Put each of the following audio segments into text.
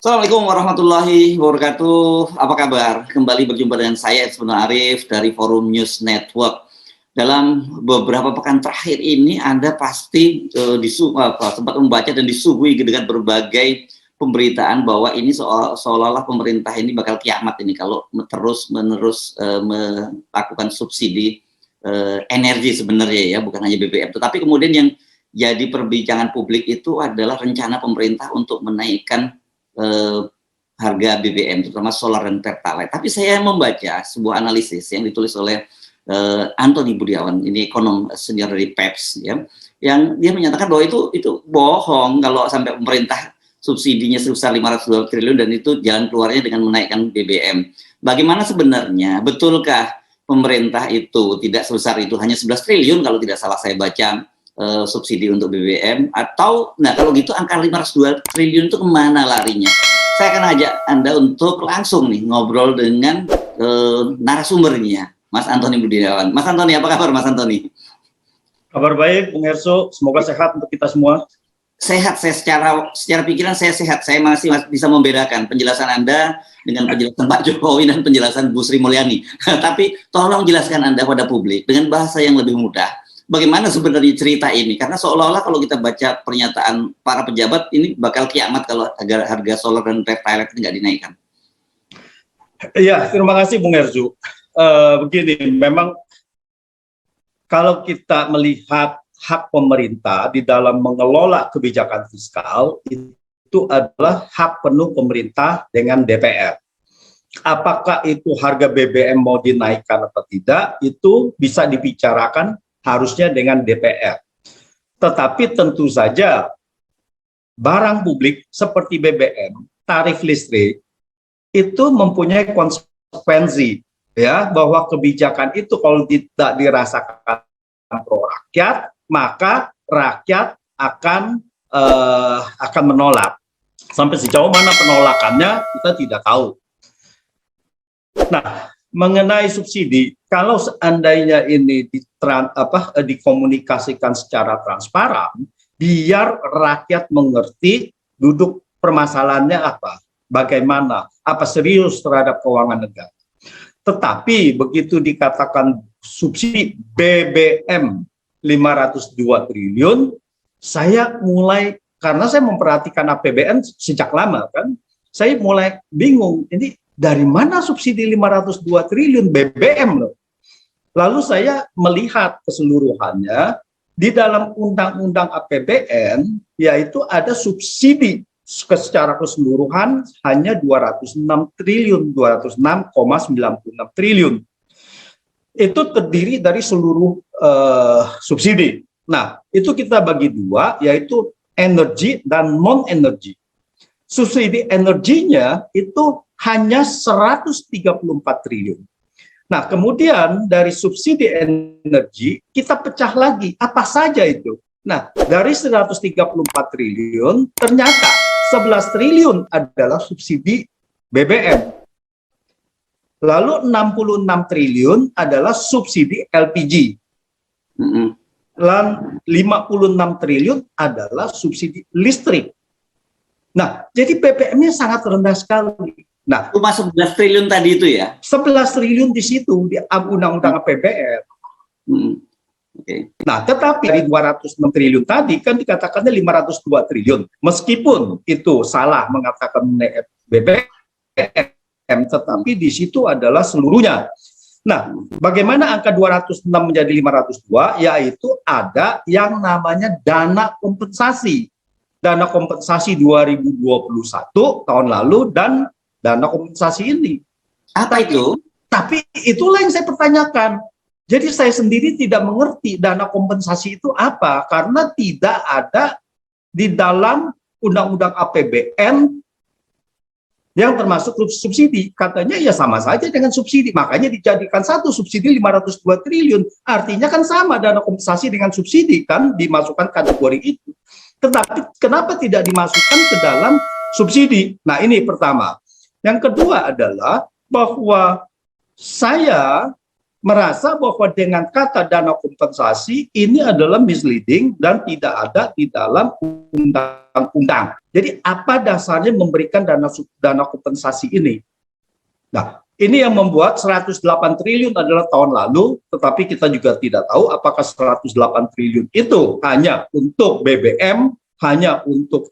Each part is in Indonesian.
Assalamualaikum warahmatullahi wabarakatuh. Apa kabar? Kembali berjumpa dengan saya Edsbuna Arif dari Forum News Network. Dalam beberapa pekan terakhir ini Anda pasti sempat membaca dan disuguhi dengan berbagai pemberitaan bahwa ini seolah-olah pemerintah ini bakal kiamat ini kalau terus-menerus melakukan subsidi energi sebenarnya ya, bukan hanya BBM. Tetapi kemudian yang jadi perbincangan publik itu adalah rencana pemerintah untuk menaikkan harga BBM, terutama solar dan pertalite. Tapi saya membaca sebuah analisis yang ditulis oleh Antony Budiawan, ini ekonom senior dari PEPS, ya, yang dia menyatakan bahwa itu bohong kalau sampai pemerintah subsidinya sebesar 502 triliun dan itu jalan keluarnya dengan menaikkan BBM. Bagaimana sebenarnya? Betulkah pemerintah itu tidak sebesar itu, hanya 11 triliun kalau tidak salah saya baca subsidi untuk BBM, atau kalau gitu angka 502 triliun itu kemana larinya? Saya akan ajak Anda untuk langsung nih ngobrol dengan narasumbernya, Mas Antony Budiawan. Mas Antony, apa kabar Mas Antony? Kabar baik, Bung Herso. Semoga sehat untuk kita semua. Sehat, saya secara pikiran saya sehat. Saya masih bisa membedakan penjelasan Anda dengan penjelasan Pak Jokowi dan penjelasan Bu Sri Mulyani. Tapi tolong jelaskan Anda pada publik dengan bahasa yang lebih mudah. Bagaimana sebenarnya cerita ini? Karena seolah-olah kalau kita baca pernyataan para pejabat ini bakal kiamat kalau harga solar dan pertalite nggak dinaikkan. Iya, terima kasih Bung Herzu. Begini, memang kalau kita melihat hak pemerintah di dalam mengelola kebijakan fiskal, itu adalah hak penuh pemerintah dengan DPR. Apakah itu harga BBM mau dinaikkan atau tidak, itu bisa dibicarakan harusnya dengan DPR. Tetapi tentu saja barang publik seperti BBM, tarif listrik itu mempunyai konsekuensi, ya, bahwa kebijakan itu kalau tidak dirasakan pro rakyat, maka rakyat akan menolak. Sampai sejauh mana penolakannya kita tidak tahu. Nah, mengenai subsidi, kalau seandainya ini dikomunikasikan secara transparan, biar rakyat mengerti duduk permasalahannya apa, bagaimana, apa serius terhadap keuangan negara. Tetapi begitu dikatakan subsidi BBM 502 triliun, saya mulai, karena saya memperhatikan APBN sejak lama kan, saya mulai bingung, ini dari mana subsidi 502 triliun BBM loh. Lalu saya melihat keseluruhannya di dalam undang-undang APBN, yaitu ada subsidi secara keseluruhan hanya 206 triliun, 206,96 triliun. Itu terdiri dari seluruh subsidi. Nah, itu kita bagi dua, yaitu energi dan non-energi. Subsidi energinya itu hanya 134 triliun. Nah, kemudian dari subsidi energi kita pecah lagi apa saja itu. Nah, dari 134 triliun ternyata 11 triliun adalah subsidi BBM. Lalu 66 triliun adalah subsidi LPG. Dan 56 triliun adalah subsidi listrik. Nah, jadi BBM-nya sangat rendah sekali. Nah, itu masuk 11 triliun tadi itu ya? 11 triliun di situ di undang-undang APBN. Okay. Nah, tetapi dari 206 triliun tadi kan dikatakannya 502 triliun. Meskipun itu salah mengatakan BBM, tetapi di situ adalah seluruhnya. Nah, bagaimana angka 206 menjadi 502? Yaitu ada yang namanya dana kompensasi. Dana kompensasi 2021 tahun lalu dan dana kompensasi ini. Apa itu? Tapi itulah yang saya pertanyakan. Jadi saya sendiri tidak mengerti dana kompensasi itu apa, karena tidak ada di dalam undang-undang APBN yang termasuk subsidi. Katanya ya sama saja dengan subsidi, makanya dijadikan satu subsidi 502 triliun. Artinya kan sama dana kompensasi dengan subsidi kan dimasukkan kategori itu. Tetapi kenapa tidak dimasukkan ke dalam subsidi? Nah, ini pertama. Yang kedua adalah bahwa saya merasa bahwa dengan kata dana kompensasi ini adalah misleading dan tidak ada di dalam undang-undang. Jadi apa dasarnya memberikan dana kompensasi ini? Nah, ini yang membuat 108 triliun adalah tahun lalu, tetapi kita juga tidak tahu apakah 108 triliun itu hanya untuk BBM, hanya untuk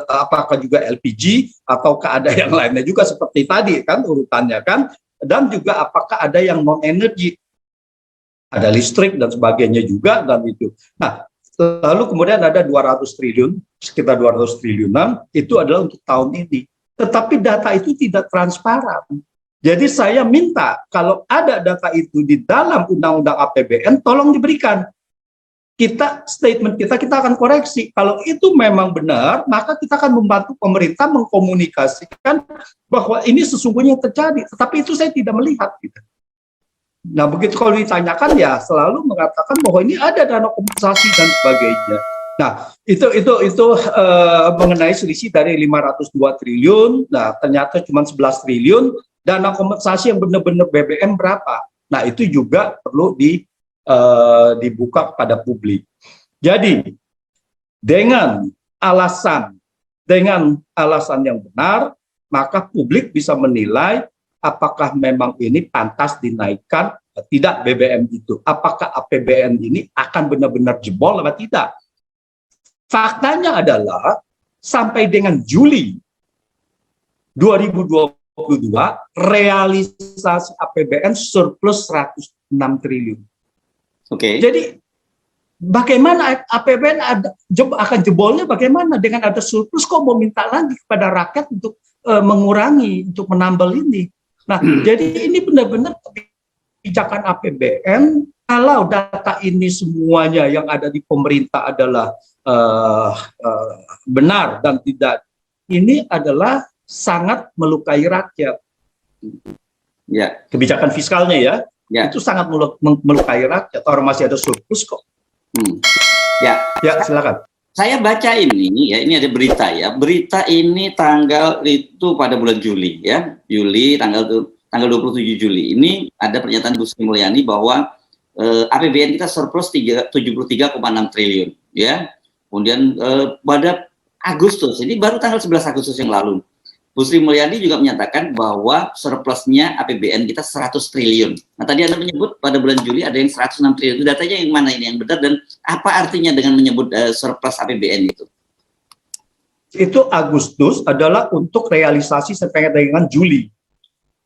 apakah juga LPG, ataukah ada yang lainnya juga seperti tadi kan urutannya kan, dan juga apakah ada yang non energi, ada listrik dan sebagainya juga, dan itu. Nah, lalu kemudian ada 200 triliun, sekitar 200 triliunan itu adalah untuk tahun ini. Tetapi data itu tidak transparan. Jadi saya minta kalau ada data itu di dalam undang-undang APBN, tolong diberikan. Statement kita akan koreksi. Kalau itu memang benar, maka kita akan membantu pemerintah mengkomunikasikan bahwa ini sesungguhnya terjadi. Tetapi itu saya tidak melihat. Gitu. Nah, begitu kalau ditanyakan ya selalu mengatakan bahwa ini ada dana kompensasi dan sebagainya. Nah, itu mengenai selisih dari 502 triliun. Nah, ternyata cuma 11 triliun. Dana kompensasi yang benar-benar BBM berapa? Nah, itu juga perlu dibuka kepada publik. Jadi dengan alasan yang benar, maka publik bisa menilai apakah memang ini pantas dinaikkan tidak BBM itu. Apakah APBN ini akan benar-benar jebol atau tidak? Faktanya adalah sampai dengan Juli 2022 realisasi APBN surplus 106 triliun. Oke. Jadi bagaimana APBN akan jebolnya bagaimana dengan ada surplus kok mau minta lagi kepada rakyat untuk mengurangi, untuk menambal ini. Nah, jadi ini benar-benar kebijakan APBN kalau data ini semuanya yang ada di pemerintah adalah benar dan tidak, ini adalah sangat melukai rakyat. Ya. Kebijakan fiskalnya ya. Ya. Itu sangat melukai rakyat. Orang masih ada surplus kok. Ya, silakan. Saya baca ini ya, ini ada berita ya. Berita ini tanggal itu pada bulan Juli ya. Juli tanggal 27 Juli. Ini ada pernyataan Bu Sri Mulyani bahwa APBN kita surplus 73,6 triliun ya. Kemudian pada Agustus, ini baru tanggal 11 Agustus yang lalu. Bu Sri Mulyani juga menyatakan bahwa surplusnya APBN kita 100 triliun. Nah, tadi Anda menyebut pada bulan Juli ada yang 106 triliun. Itu datanya yang mana ini yang benar dan apa artinya dengan menyebut surplus APBN itu? Itu Agustus adalah untuk realisasi sampai dengan Juli.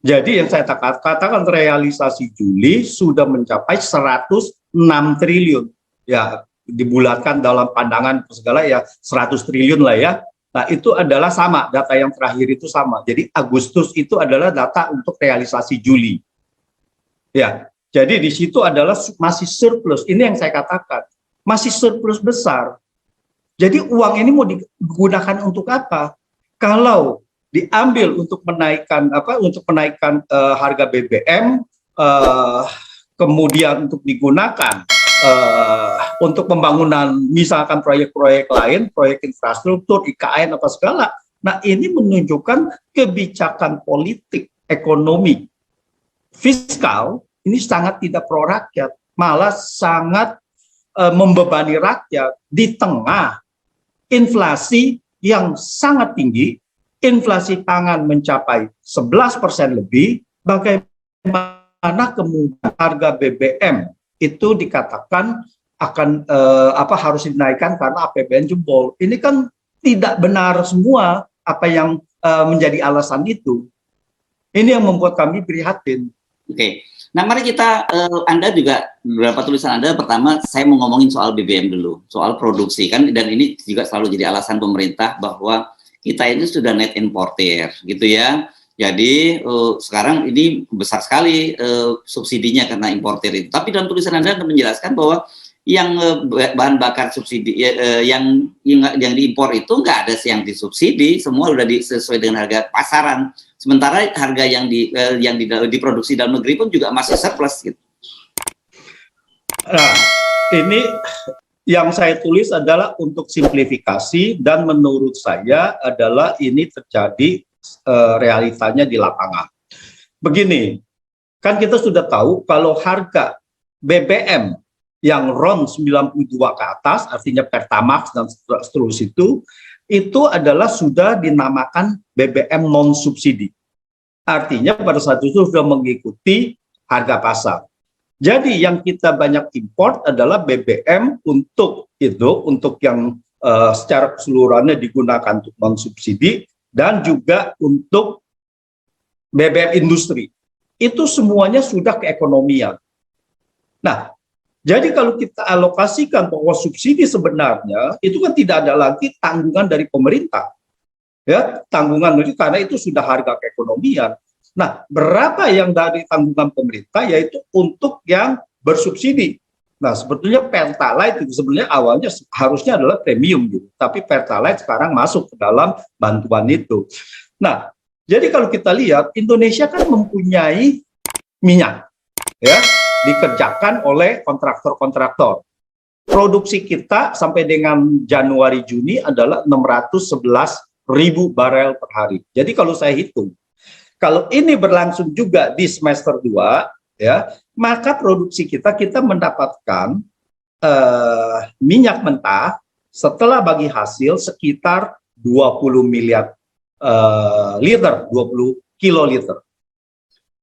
Jadi yang saya katakan realisasi Juli sudah mencapai 106 triliun. Ya, dibulatkan dalam pandangan segala ya 100 triliun lah ya. Nah, itu adalah sama, data yang terakhir itu sama. Jadi Agustus itu adalah data untuk realisasi Juli. Ya, jadi di situ adalah masih surplus. Ini yang saya katakan, masih surplus besar. Jadi uang ini mau digunakan untuk apa? Kalau diambil untuk menaikkan harga BBM, kemudian untuk digunakan untuk pembangunan misalkan proyek-proyek lain, proyek infrastruktur, IKN apa segala. Nah, ini menunjukkan kebijakan politik, ekonomi, fiskal ini sangat tidak pro rakyat, malah sangat membebani rakyat di tengah inflasi yang sangat tinggi, inflasi pangan mencapai 11% lebih, bagaimana kemudian harga BBM itu dikatakan akan harus dinaikkan karena APBN jebol. Ini kan tidak benar semua apa yang menjadi alasan itu. Ini yang membuat kami prihatin. Oke. Nah, mari kita Anda juga beberapa tulisan Anda, pertama saya mau ngomongin soal BBM dulu, soal produksi kan, dan ini juga selalu jadi alasan pemerintah bahwa kita ini sudah net importer gitu ya. Jadi sekarang ini besar sekali subsidinya karena importer itu. Tapi dalam tulisan Anda menjelaskan bahwa yang bahan bakar subsidi yang diimpor itu nggak ada yang disubsidi, semua sudah sesuai dengan harga pasaran. Sementara harga yang diproduksi dalam negeri pun juga masih surplus gitu. Nah, ini yang saya tulis adalah untuk simplifikasi dan menurut saya adalah ini terjadi realitanya di lapangan. Begini, Kan kita sudah tahu kalau harga BBM yang RON 92 ke atas, artinya Pertamax dan seterusnya itu adalah sudah dinamakan BBM non subsidi. Artinya pada saat itu sudah mengikuti harga pasar. Jadi yang kita banyak import adalah BBM untuk yang secara keseluruhannya digunakan untuk non subsidi dan juga untuk BBM industri. Itu semuanya sudah keekonomian. Nah, jadi kalau kita alokasikan bahwa subsidi sebenarnya itu kan tidak ada lagi tanggungan dari pemerintah. Ya, tanggungan itu karena itu sudah harga keekonomian. Nah, berapa yang dari tanggungan pemerintah yaitu untuk yang bersubsidi. Nah, sebetulnya Pertalite itu sebenarnya awalnya harusnya adalah premium gitu, tapi Pertalite sekarang masuk ke dalam bantuan itu. Nah, jadi kalau kita lihat Indonesia kan mempunyai minyak, ya, dikerjakan oleh kontraktor-kontraktor. Produksi kita sampai dengan Januari Juni adalah 611.000 barel per hari. Jadi kalau saya hitung, kalau ini berlangsung juga di semester 2, ya, maka produksi kita mendapatkan minyak mentah setelah bagi hasil sekitar 20 miliar liter, 20 kiloliter.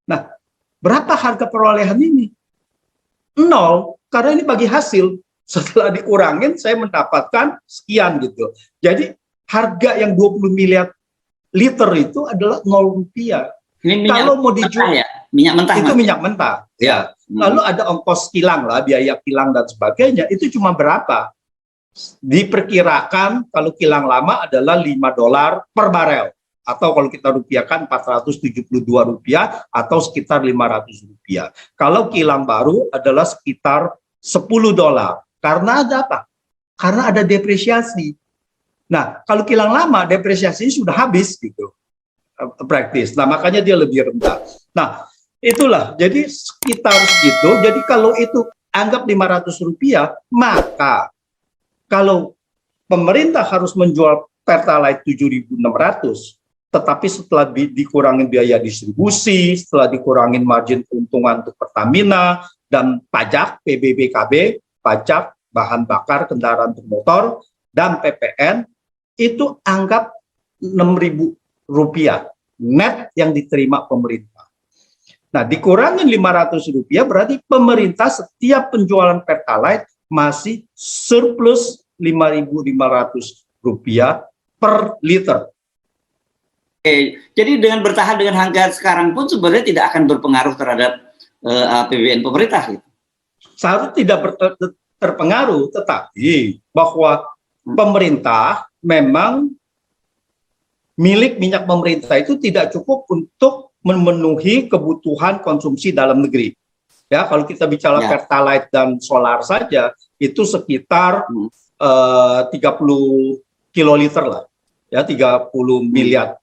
Nah, berapa harga perolehan ini? 0, karena ini bagi hasil. Setelah dikurangin, saya mendapatkan sekian gitu. Jadi harga yang 20 miliar liter itu adalah 0 rupiah. Ini minyak kalau mau dijual, ya? Minyak mentah. itu minyak mentah. Ya. Lalu ada ongkos kilang lah, biaya kilang dan sebagainya. Itu cuma berapa? Diperkirakan kalau kilang lama adalah $5 per barel. Atau kalau kita rupiahkan 472 rupiah atau sekitar 500 rupiah. Kalau kilang baru adalah sekitar $10. Karena ada apa? Karena ada depresiasi. Nah, kalau kilang lama depresiasinya sudah habis gitu. Praktis. Nah, makanya dia lebih rendah. Nah, itulah. Jadi sekitar segitu. Jadi kalau itu anggap 500 rupiah, maka kalau pemerintah harus menjual Pertalite 7.600, tetapi setelah dikurangin biaya distribusi, setelah dikurangin margin keuntungan untuk Pertamina, dan pajak PBBKB, pajak bahan bakar kendaraan bermotor, dan PPN, itu anggap 6.000 rupiah net yang diterima pemerintah. Nah, dikurangin 500 rupiah berarti pemerintah setiap penjualan Pertalite masih surplus 5.500 rupiah per liter. Oke, jadi dengan bertahan dengan harga sekarang pun sebenarnya tidak akan berpengaruh terhadap APBN pemerintah gitu. Seharusnya tidak terpengaruh, tetapi bahwa pemerintah memang milik minyak pemerintah itu tidak cukup untuk memenuhi kebutuhan konsumsi dalam negeri. Ya, kalau kita bicara Pertalite dan solar saja itu sekitar 30 kiloliter lah, ya 30 miliar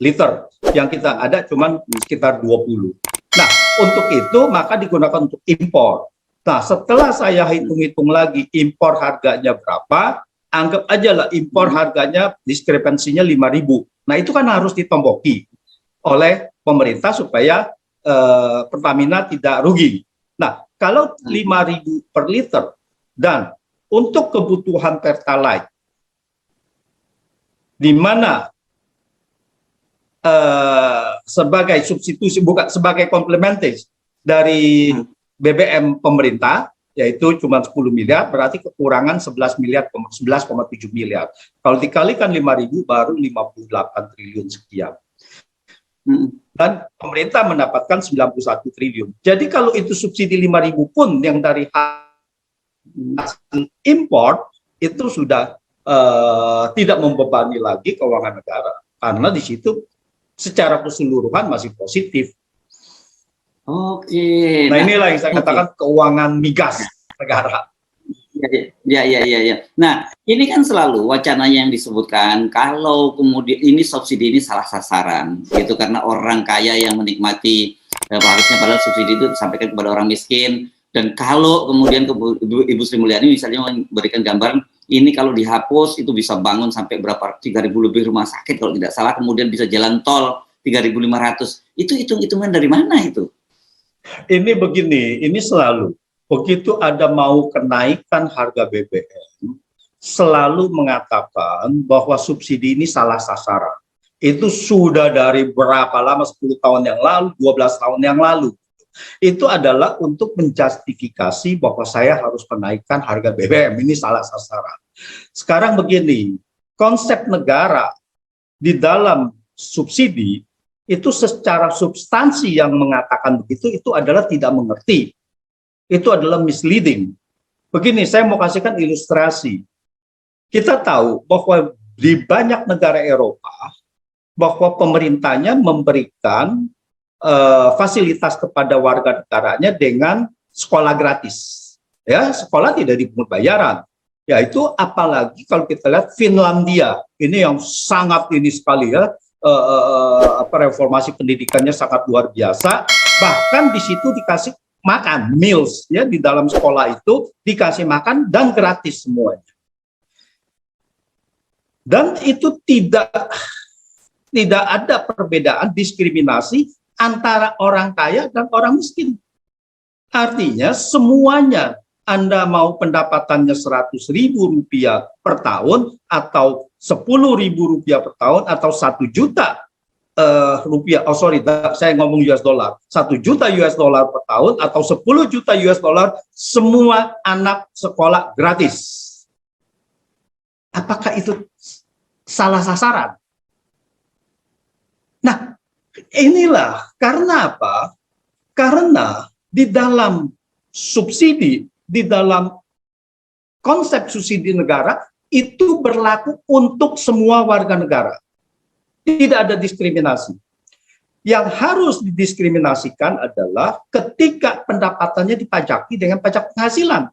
liter. Yang kita ada cuman sekitar 20. Nah, untuk itu maka digunakan untuk impor. Nah, setelah saya hitung-hitung lagi impor harganya berapa, anggap aja lah impor harganya diskrepensinya 5.000. Nah, itu kan harus ditomboki oleh pemerintah supaya Pertamina tidak rugi. Nah, kalau 5.000 per liter dan untuk kebutuhan Pertalite, di mana sebagai substitusi, bukan sebagai komplementaris dari BBM pemerintah, yaitu cuma 10 miliar, berarti kekurangan 11,7 miliar. Kalau dikalikan 5.000 baru 58 triliun sekian. Dan pemerintah mendapatkan 91 triliun. Jadi kalau itu subsidi 5.000 pun yang dari hasil import itu sudah tidak membebani lagi keuangan negara. Karena di situ secara keseluruhan masih positif. Oke. Nah, inilah yang saya katakan keuangan migas negara. Ya. Nah, ini kan selalu wacananya yang disebutkan kalau kemudian ini subsidi ini salah sasaran, gitu karena orang kaya yang menikmati harusnya padahal subsidi itu disampaikan kepada orang miskin. Dan kalau kemudian Ibu Sri Mulyani misalnya memberikan gambaran ini kalau dihapus itu bisa bangun sampai berapa 3.000 lebih rumah sakit kalau tidak salah, kemudian bisa jalan tol 3.500. Itu hitung-hitungan dari mana itu? Ini begini, ini selalu begitu ada mau kenaikan harga BBM, selalu mengatakan bahwa subsidi ini salah sasaran. Itu sudah dari berapa lama, 10 tahun yang lalu, 12 tahun yang lalu. Itu adalah untuk menjustifikasi bahwa saya harus menaikkan harga BBM, ini salah sasaran. Sekarang begini, konsep negara di dalam subsidi itu secara substansi yang mengatakan begitu itu adalah tidak mengerti. Itu adalah misleading. Begini, saya mau kasihkan ilustrasi. Kita tahu bahwa di banyak negara Eropa, bahwa pemerintahnya memberikan fasilitas kepada warga negaranya dengan sekolah gratis. Ya, sekolah tidak dipungut bayaran. Yaitu apalagi kalau kita lihat Finlandia, ini yang sangat ini sekali ya, reformasi pendidikannya sangat luar biasa. Bahkan di situ dikasih makan, meals ya, di dalam sekolah itu dikasih makan dan gratis semuanya. Dan itu tidak ada perbedaan diskriminasi antara orang kaya dan orang miskin. Artinya semuanya, Anda mau pendapatannya Rp100.000 per tahun atau Rp10.000 per tahun atau 1 juta rupiah, saya ngomong US dollar, 1 juta US dollar per tahun atau 10 juta US dollar, semua anak sekolah gratis. Apakah itu salah sasaran? Nah, inilah karena apa? Karena di dalam subsidi, di dalam konsep subsidi negara itu berlaku untuk semua warga negara. Tidak ada diskriminasi. Yang harus didiskriminasikan adalah ketika pendapatannya dipajaki dengan pajak penghasilan.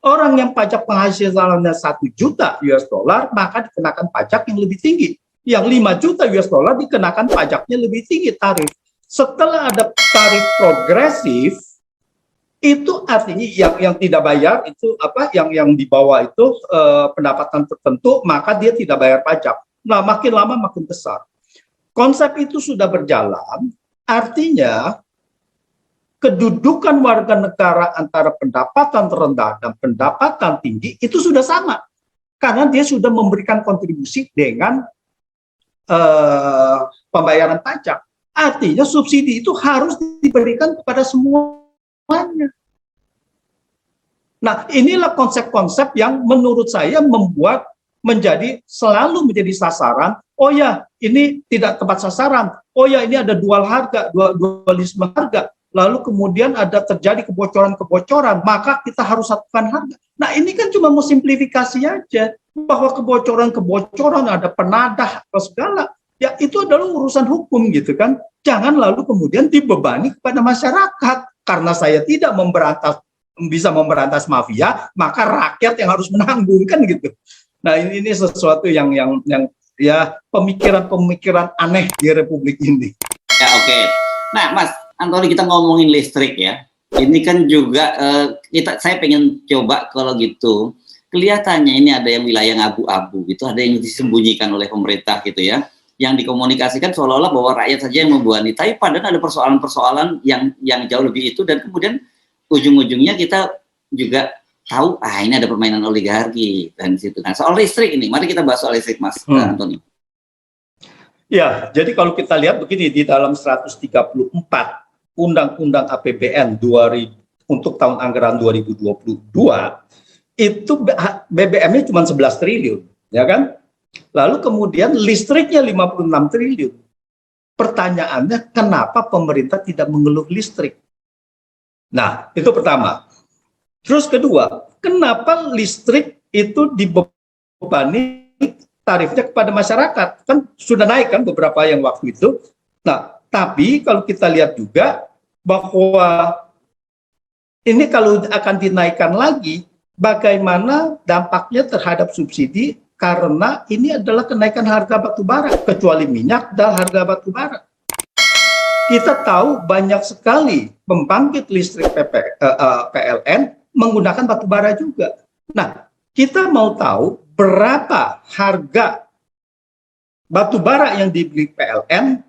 Orang yang pajak penghasilannya 1 juta US dollar, maka dikenakan pajak yang lebih tinggi. Yang 5 juta US dollar dikenakan pajaknya lebih tinggi tarif. Setelah ada tarif progresif, itu artinya yang tidak bayar itu apa? Yang di bawah itu pendapatan tertentu, maka dia tidak bayar pajak. Nah, makin lama makin besar. Konsep itu sudah berjalan, artinya kedudukan warga negara antara pendapatan terendah dan pendapatan tinggi itu sudah sama. Karena dia sudah memberikan kontribusi dengan pembayaran pajak. Artinya subsidi itu harus diberikan kepada semuanya. Nah, inilah konsep-konsep yang menurut saya membuat selalu menjadi sasaran. Oh ya, ini tidak tepat sasaran. Oh ya, ini ada dual harga, dualisme harga. Lalu kemudian ada terjadi kebocoran-kebocoran, maka kita harus satukan harga. Nah, ini kan cuma mau simplifikasi aja, bahwa kebocoran-kebocoran ada penadah atau segala, ya itu adalah urusan hukum gitu kan. Jangan lalu kemudian dibebani kepada masyarakat. Karena saya tidak bisa memberantas mafia, maka rakyat yang harus menanggung kan gitu. Nah, ini sesuatu yang ya pemikiran-pemikiran aneh di Republik ini. Ya, oke. Nah, Mas Antoni, kita ngomongin listrik ya. Ini kan juga saya pengen coba kalau gitu. Kelihatannya ini ada yang wilayah yang abu-abu gitu, ada yang disembunyikan oleh pemerintah gitu ya. Yang dikomunikasikan seolah-olah bahwa rakyat saja yang membebani. Tapi padahal ada persoalan-persoalan yang jauh lebih itu, dan kemudian ujung-ujungnya kita juga tahu ini ada permainan oligarki dan situ. Nah, soal listrik ini, mari kita bahas soal listrik, Mas Antoni. Ya, jadi kalau kita lihat begini, di dalam 134 Undang-Undang APBN untuk tahun anggaran 2022 itu BBM-nya cuma 11 triliun, ya kan? Lalu kemudian listriknya 56 triliun. Pertanyaannya, kenapa pemerintah tidak mengeluh listrik? Nah, itu pertama. Terus kedua, kenapa listrik itu dibebani tarifnya kepada masyarakat? Kan sudah naik kan beberapa yang waktu itu. Nah, tapi kalau kita lihat juga bahwa ini kalau akan dinaikkan lagi, bagaimana dampaknya terhadap subsidi, karena ini adalah kenaikan harga batu bara, kecuali minyak dan harga batu bara. Kita tahu banyak sekali pembangkit listrik PLN menggunakan batu bara juga. Nah, kita mau tahu berapa harga batu bara yang dibeli PLN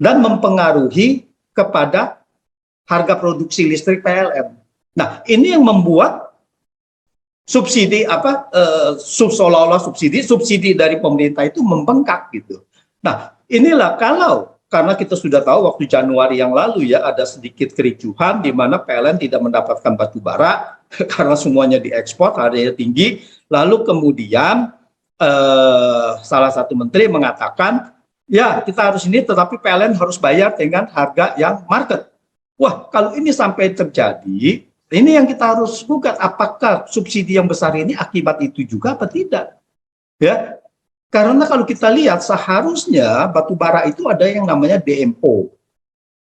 dan mempengaruhi kepada harga produksi listrik PLN. Nah, ini yang membuat subsidi seolah-olah subsidi dari pemerintah itu membengkak gitu. Nah, inilah karena kita sudah tahu waktu Januari yang lalu ya ada sedikit kericuhan di mana PLN tidak mendapatkan batu bara karena semuanya diekspor, harganya tinggi. Lalu kemudian salah satu menteri mengatakan, ya kita harus ini, tetapi PLN harus bayar dengan harga yang market. Wah, kalau ini sampai terjadi, ini yang kita harus gugat, apakah subsidi yang besar ini akibat itu juga apa tidak? Ya, karena kalau kita lihat seharusnya batu bara itu ada yang namanya DMO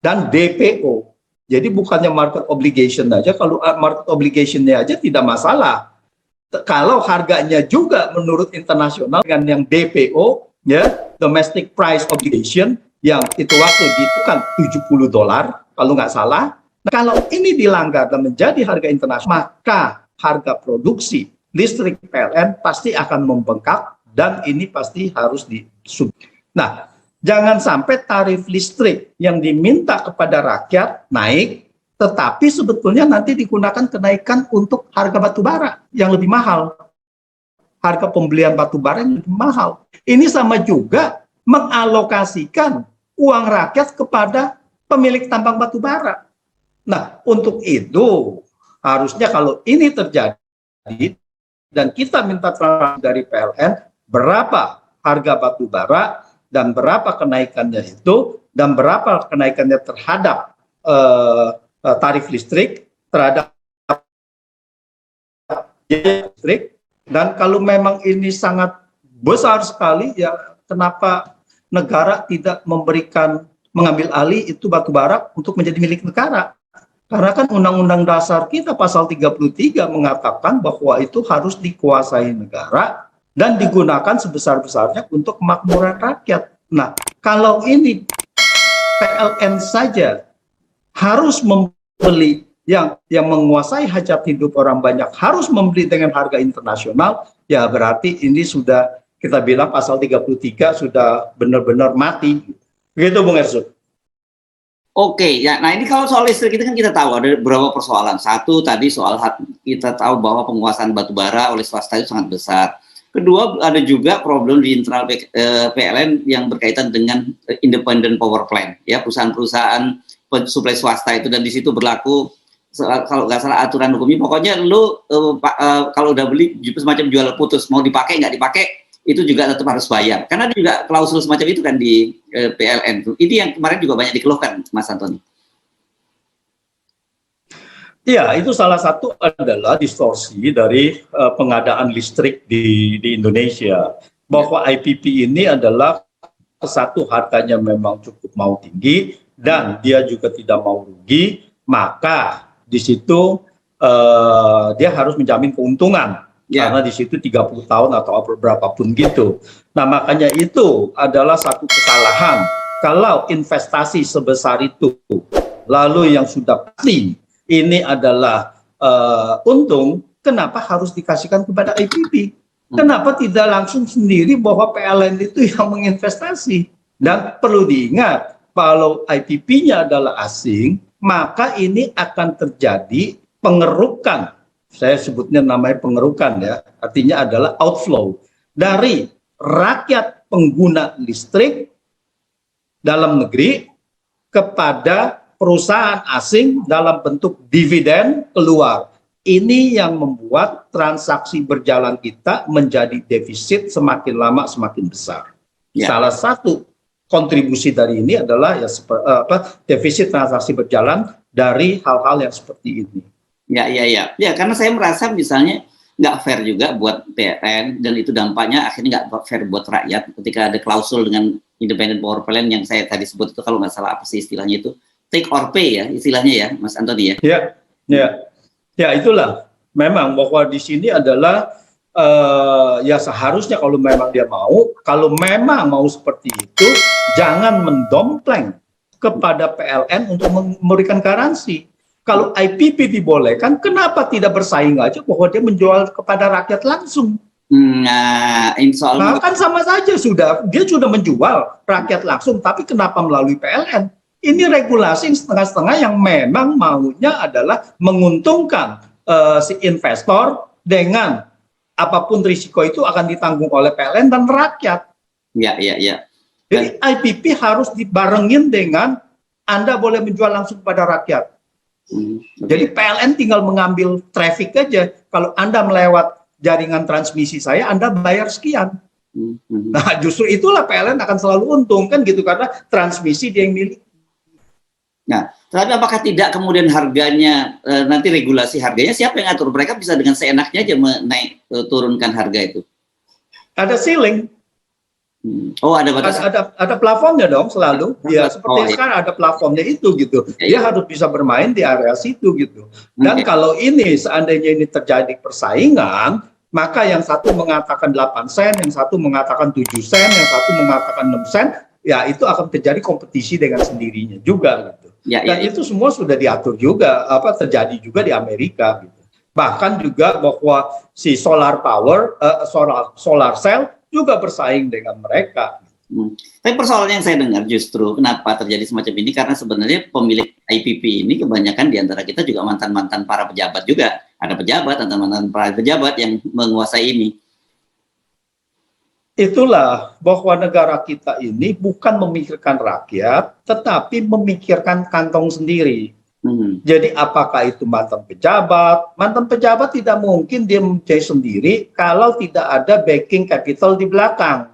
dan DPO. Jadi bukannya market obligation aja, kalau market obligation-nya aja tidak masalah. Kalau harganya juga menurut internasional dengan yang DPO, ya, domestic price obligation, yang itu waktu itu kan $70 kalau nggak salah. Nah, kalau ini dilanggar dan menjadi harga internasional, maka harga produksi listrik PLN pasti akan membengkak dan ini pasti harus disub. Nah, jangan sampai tarif listrik yang diminta kepada rakyat naik, tetapi sebetulnya nanti digunakan kenaikan untuk harga batu bara yang lebih mahal. Harga pembelian batu bara yang lebih mahal. Ini sama juga mengalokasikan uang rakyat kepada pemilik tambang batu bara. Nah, untuk itu harusnya kalau ini terjadi dan kita minta transparansi dari PLN berapa harga batu bara dan berapa kenaikannya itu dan berapa kenaikannya terhadap tarif listrik, terhadap listrik, dan kalau memang ini sangat besar sekali, ya kenapa negara tidak mengambil alih itu batu bara untuk menjadi milik negara? Karena kan Undang-Undang Dasar kita pasal 33 mengatakan bahwa itu harus dikuasai negara dan digunakan sebesar-besarnya untuk kemakmuran rakyat. Nah, kalau ini PLN saja harus membeli yang menguasai hajat hidup orang banyak, harus membeli dengan harga internasional, ya berarti ini sudah kita bilang pasal 33 sudah benar-benar mati. Begitu Bung Ersud. Oke, ya. Nah ini kalau soal listrik itu kan kita tahu ada beberapa persoalan. Satu tadi soal kita tahu bahwa penguasaan batu bara oleh swasta itu sangat besar. Kedua ada juga problem di internal PLN yang berkaitan dengan independent power plant, ya perusahaan-perusahaan suplai swasta itu, dan di situ berlaku kalau nggak salah aturan hukumnya. Pokoknya lu kalau udah beli semacam jual putus, mau dipakai nggak dipakai itu juga tetap harus bayar. Karena ada juga klausul semacam itu kan di PLN. Ini yang kemarin juga banyak dikeluhkan, Mas Antoni. Ya, itu salah satu adalah distorsi dari pengadaan listrik di Indonesia. Bahwa IPP ini adalah satu harganya memang cukup mau tinggi dan dia juga tidak mau rugi, maka di situ dia harus menjamin keuntungan. Karena di situ 30 tahun atau berapapun gitu. Nah, makanya itu adalah satu kesalahan. Kalau investasi sebesar itu, lalu yang sudah pasti ini adalah untung, kenapa harus dikasihkan kepada IPP? Kenapa tidak langsung sendiri bahwa PLN itu yang menginvestasi? Dan perlu diingat, kalau IPP-nya adalah asing, maka ini akan terjadi pengerukan. Saya sebutnya namanya pengerukan ya, artinya adalah outflow dari rakyat pengguna listrik dalam negeri kepada perusahaan asing dalam bentuk dividen keluar. Ini yang membuat transaksi berjalan kita menjadi defisit semakin lama semakin besar. Salah satu kontribusi dari ini adalah defisit transaksi berjalan dari hal-hal yang seperti ini. Ya, karena saya merasa misalnya nggak fair juga buat PLN, dan itu dampaknya akhirnya nggak fair buat rakyat ketika ada klausul dengan independent power plant yang saya tadi sebut itu, kalau nggak salah apa sih istilahnya itu, take or pay ya istilahnya ya, Mas Antoni ya. Ya itulah memang bahwa di sini adalah ya seharusnya kalau memang dia mau, kalau memang mau seperti itu, jangan mendompleng kepada PLN untuk memberikan garansi. Kalau IPP dibolehkan, kenapa tidak bersaing aja bahwa dia menjual kepada rakyat langsung? Nah, kan sama saja dia sudah menjual rakyat langsung, tapi kenapa melalui PLN? Ini regulasi setengah-setengah yang memang maunya adalah menguntungkan si investor dengan apapun risiko itu akan ditanggung oleh PLN dan rakyat. Ya, ya, ya. Jadi IPP harus dibarengin dengan Anda boleh menjual langsung kepada rakyat. Jadi PLN tinggal mengambil traffic aja. Kalau Anda melewat jaringan transmisi saya, Anda bayar sekian. Nah, justru itulah PLN akan selalu untung kan gitu, karena transmisi dia yang milik. Nah, tapi apakah tidak kemudian harganya nanti regulasi harganya siapa yang atur? Mereka bisa dengan seenaknya aja turunkan harga itu. Ada ceiling. Oh, ada batas. Ada plafonnya dong selalu. Ya, seperti sekarang ada plafonnya itu gitu. Dia harus bisa bermain di area situ gitu. Dan kalau ini seandainya ini terjadi persaingan, maka yang satu mengatakan 8 sen, yang satu mengatakan 7 sen, yang satu mengatakan 6 sen, ya itu akan terjadi kompetisi dengan sendirinya juga gitu. Dan itu semua sudah diatur juga, terjadi juga di Amerika gitu. Bahkan juga bahwa si solar power, solar cell juga bersaing dengan mereka. Tapi persoalan yang saya dengar justru kenapa terjadi semacam ini, karena sebenarnya pemilik IPP ini kebanyakan diantara kita juga mantan-mantan para pejabat juga. Ada pejabat, mantan-mantan para pejabat yang menguasai ini. Itulah bahwa negara kita ini bukan memikirkan rakyat, tetapi memikirkan kantong sendiri. Jadi apakah itu mantan pejabat? Mantan pejabat tidak mungkin dia menjadi sendiri kalau tidak ada backing capital di belakang.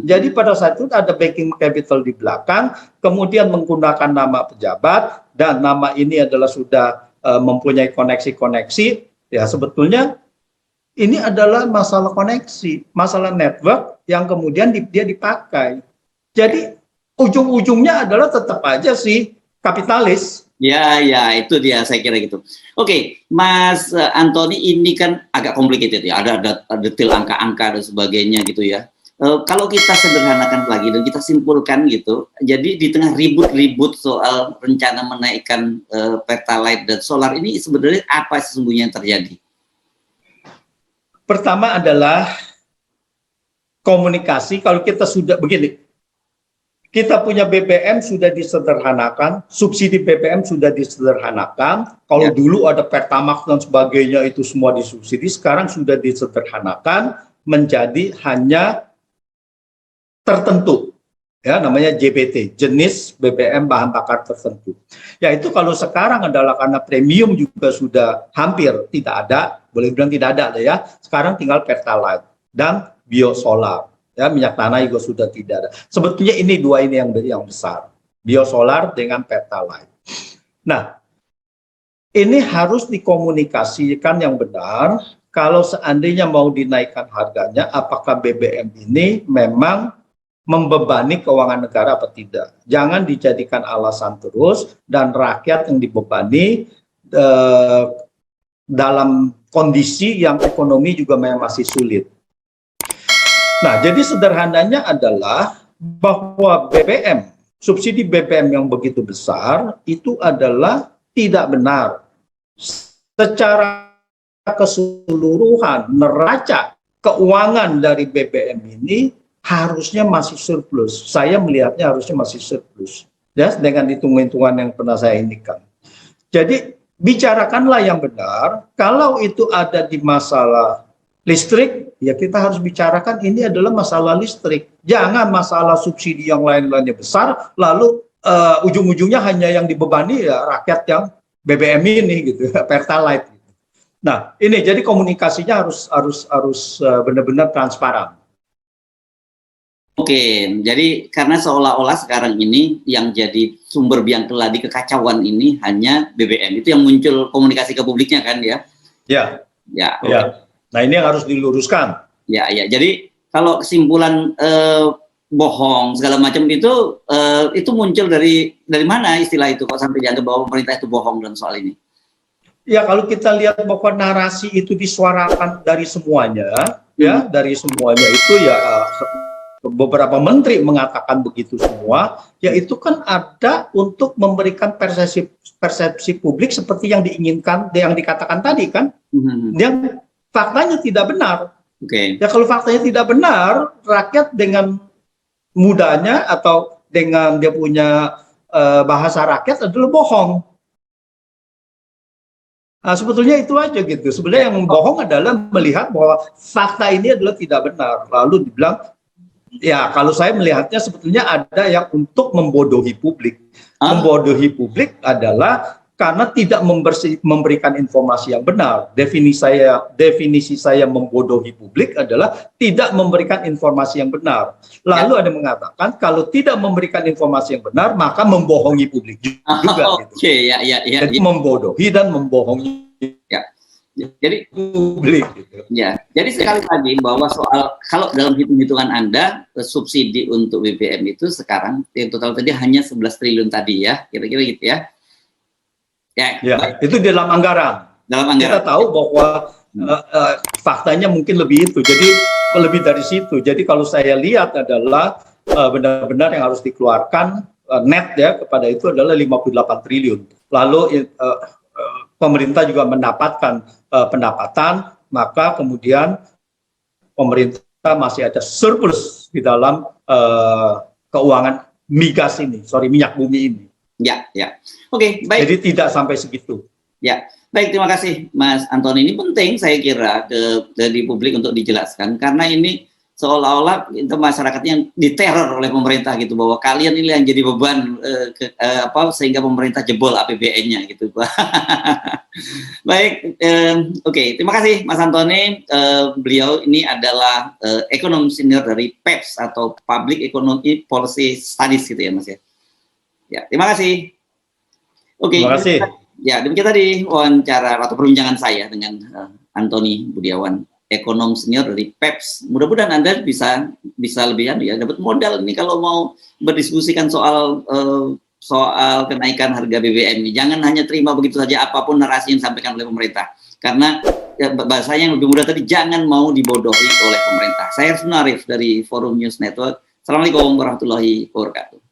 Jadi pada saat itu ada backing capital di belakang, kemudian menggunakan nama pejabat, dan nama ini adalah sudah mempunyai koneksi-koneksi, ya sebetulnya ini adalah masalah koneksi, masalah network yang kemudian dia dipakai. Jadi ujung-ujungnya adalah tetap aja si kapitalis. Ya, ya, itu dia saya kira gitu. Oke, Mas Antoni, ini kan agak complicated ya, ada detail angka-angka dan sebagainya gitu ya. Kalau kita sederhanakan lagi dan kita simpulkan gitu, jadi di tengah ribut-ribut soal rencana menaikkan Pertalite dan solar ini sebenarnya apa sesungguhnya yang terjadi? Pertama adalah komunikasi. Kalau kita sudah begini, kita punya BBM sudah disederhanakan, subsidi BBM sudah disederhanakan. Kalau dulu ada Pertamax dan sebagainya itu semua disubsidi, sekarang sudah disederhanakan menjadi hanya tertentu, ya namanya JBT, jenis BBM bahan bakar tertentu. Ya itu kalau sekarang adalah karena premium juga sudah hampir tidak ada, boleh bilang tidak ada ya. Sekarang tinggal Pertalite dan biosolar. Ya, minyak tanah juga sudah tidak ada. Sebetulnya ini dua ini yang besar, biosolar dengan Pertalite. Nah, ini harus dikomunikasikan yang benar. Kalau seandainya mau dinaikkan harganya, apakah BBM ini memang membebani keuangan negara atau tidak? Jangan dijadikan alasan terus dan rakyat yang dibebani dalam kondisi yang ekonomi juga memang masih sulit. Nah, jadi sederhananya adalah bahwa BBM, subsidi BBM yang begitu besar, itu adalah tidak benar. Secara keseluruhan, neraca keuangan dari BBM ini harusnya masih surplus. Saya melihatnya harusnya masih surplus. Ya, dengan hitung-hitungan yang pernah saya indikan. Jadi, bicarakanlah yang benar. Kalau itu ada di masalah listrik, ya kita harus bicarakan ini adalah masalah listrik. Jangan masalah subsidi yang lain-lainnya besar, lalu ujung-ujungnya hanya yang dibebani ya rakyat yang BBM ini gitu, Pertalite. Gitu. Nah, ini jadi komunikasinya harus benar-benar transparan. Oke, jadi karena seolah-olah sekarang ini yang jadi sumber biang keladi kekacauan ini hanya BBM, itu yang muncul komunikasi ke publiknya kan ya? Ya. Ya. Okay. Ya. Nah ini yang harus diluruskan. Ya, ya. Jadi kalau kesimpulan bohong segala macam itu muncul dari mana istilah itu kok sampai dianggap bahwa pemerintah itu bohong dalam soal ini? Ya kalau kita lihat bahwa narasi itu disuarakan dari semuanya, ya dari semuanya itu ya beberapa menteri mengatakan begitu semua, ya itu kan ada untuk memberikan persepsi publik seperti yang diinginkan, yang dikatakan tadi kan, yang faktanya tidak benar. Ya kalau faktanya tidak benar, rakyat dengan mudahnya atau dengan dia punya bahasa rakyat adalah bohong. Nah, sebetulnya itu aja gitu. Sebenarnya yang bohong adalah melihat bahwa fakta ini adalah tidak benar. Lalu dibilang, ya kalau saya melihatnya sebetulnya ada yang untuk membodohi publik. Membodohi publik adalah karena tidak memberikan informasi yang benar. Definisi saya membodohi publik adalah tidak memberikan informasi yang benar. Lalu ada mengatakan kalau tidak memberikan informasi yang benar maka membohongi publik juga. Oke, ya. Jadi membodohi dan membohongi. Ya. Jadi publik. Gitu. Ya, jadi sekali lagi bahwa soal kalau dalam hitung-hitungan Anda subsidi untuk BBM itu sekarang yang total tadi hanya 11 triliun tadi ya, kira-kira gitu ya. Ya, itu di dalam anggaran. Kita tahu bahwa faktanya mungkin lebih itu. Jadi lebih dari situ. Jadi kalau saya lihat adalah benar-benar yang harus dikeluarkan net ya kepada itu adalah 58 triliun. Lalu pemerintah juga mendapatkan pendapatan, maka kemudian pemerintah masih ada surplus di dalam keuangan migas ini, minyak bumi ini. Ya. Oke, baik. Jadi tidak sampai segitu. Ya, baik. Terima kasih, Mas Antoni. Ini penting saya kira dari publik untuk dijelaskan karena ini seolah-olah itu masyarakatnya diteror oleh pemerintah gitu bahwa kalian ini yang jadi beban sehingga pemerintah jebol APBN-nya gitu. Baik, oke. Terima kasih, Mas Antoni. Beliau ini adalah ekonom senior dari PEPS atau Public Economy Policy Studies gitu ya, Mas ya. Ya, terima kasih. Oke. Terima kasih. Ya, demikian tadi wawancara atau perbincangan saya dengan Antoni Budiawan, ekonom senior dari PEPS. Mudah-mudahan Anda bisa lebih dapat modal ini kalau mau berdiskusikan soal kenaikan harga BBM ini. Jangan hanya terima begitu saja apapun narasi yang disampaikan oleh pemerintah. Karena bahasanya yang lebih mudah tadi, jangan mau dibodohi oleh pemerintah. Saya Arif dari Forum News Network. Assalamualaikum warahmatullahi wabarakatuh.